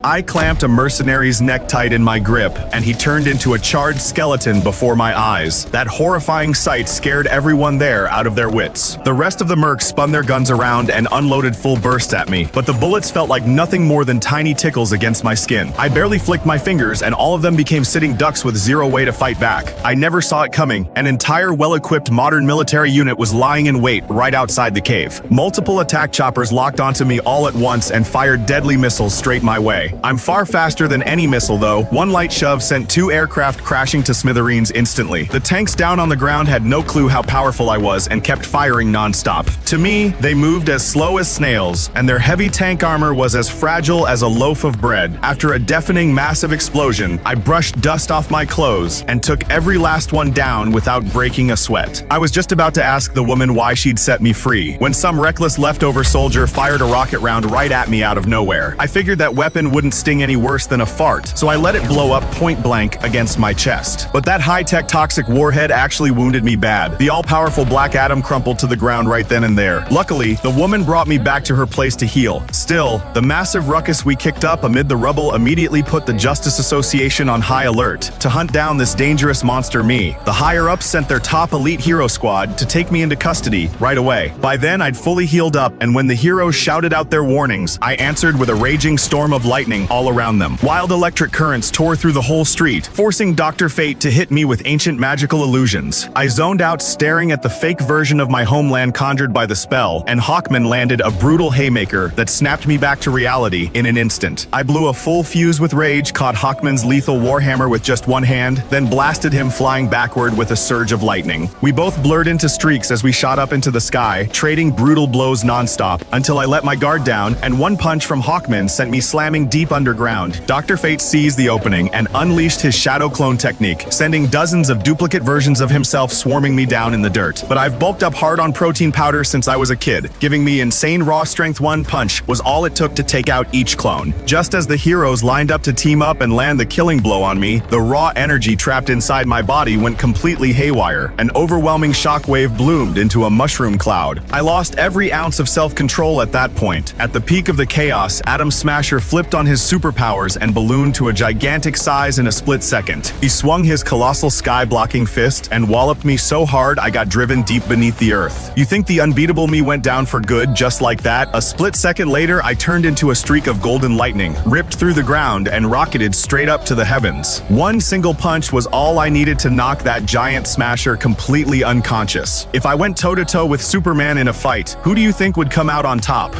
I clamped a mercenary's neck tight in my grip, and he turned into a charred skeleton before my eyes. That horrifying sight scared everyone there out of their wits. The rest of the mercs spun their guns around and unloaded full bursts at me, but the bullets felt like nothing more than tiny tickles against my skin. I barely flicked my fingers, and all of them became sitting ducks with zero way to fight back. I never saw it coming. An entire well-equipped modern military unit was lying in wait right outside the cave. Multiple attack choppers locked onto me all at once and fired deadly missiles straight my way. I'm far faster than any missile though. One light shove sent 2 aircraft crashing to smithereens instantly. The tanks down on the ground had no clue how powerful I was and kept firing non-stop. To me, they moved as slow as snails, and their heavy tank armor was as fragile as a loaf of bread. After a deafening massive explosion, I brushed dust off my clothes and took every last one down without breaking a sweat. I was just about to ask the woman why she'd set me free, when some reckless leftover soldier fired a rocket round right at me out of nowhere. I figured that weapon wouldn't sting any worse than a fart, so I let it blow up point blank against my chest. But that high-tech toxic warhead actually wounded me bad. The all-powerful Black Adam crumpled to the ground right then and there. Luckily, the woman brought me back to her place to heal. Still, the massive ruckus we kicked up amid the rubble immediately put the Justice Association on high alert to hunt down this dangerous monster me. The higher-ups sent their top elite hero squad to take me into custody right away. By then, I'd fully healed up, and when the heroes shouted out their warnings, I answered with a raging storm of lightning all around them. Wild electric currents tore through the whole street, forcing Dr. Fate to hit me with ancient magical illusions. I zoned out staring at the fake version of my homeland conjured by the spell, and Hawkman landed a brutal haymaker that snapped me back to reality in an instant. I blew a full fuse with rage, caught Hawkman's lethal warhammer with just one hand, then blasted him flying backward with a surge of lightning. We both blurred into streaks as we shot up into the sky, trading brutal blows non-stop, until I let my guard down, and one punch from Hawkman sent me slamming deep underground. Dr. Fate seized the opening and unleashed his shadow clone technique, sending dozens of duplicate versions of himself swarming me down in the dirt. But I've bulked up hard on protein powder since I was a kid. Giving me insane raw strength 1 punch was all it took to take out each clone. Just as the heroes lined up to team up and land the killing blow on me, the raw energy trapped inside my body went completely haywire. An overwhelming shockwave bloomed into a mushroom cloud. I lost every ounce of self-control at that point. At the peak of the chaos, Atom Smasher flipped on his superpowers and ballooned to a gigantic size in a split second. He swung his colossal sky-blocking fist and walloped me so hard I got driven deep beneath the earth. You think the unbeatable me went down for good just like that? A split second later, I turned into a streak of golden lightning, ripped through the ground, and rocketed straight up to the heavens. One single punch was all I needed to knock that giant smasher completely unconscious. If I went toe-to-toe with Superman in a fight, who do you think would come out on top?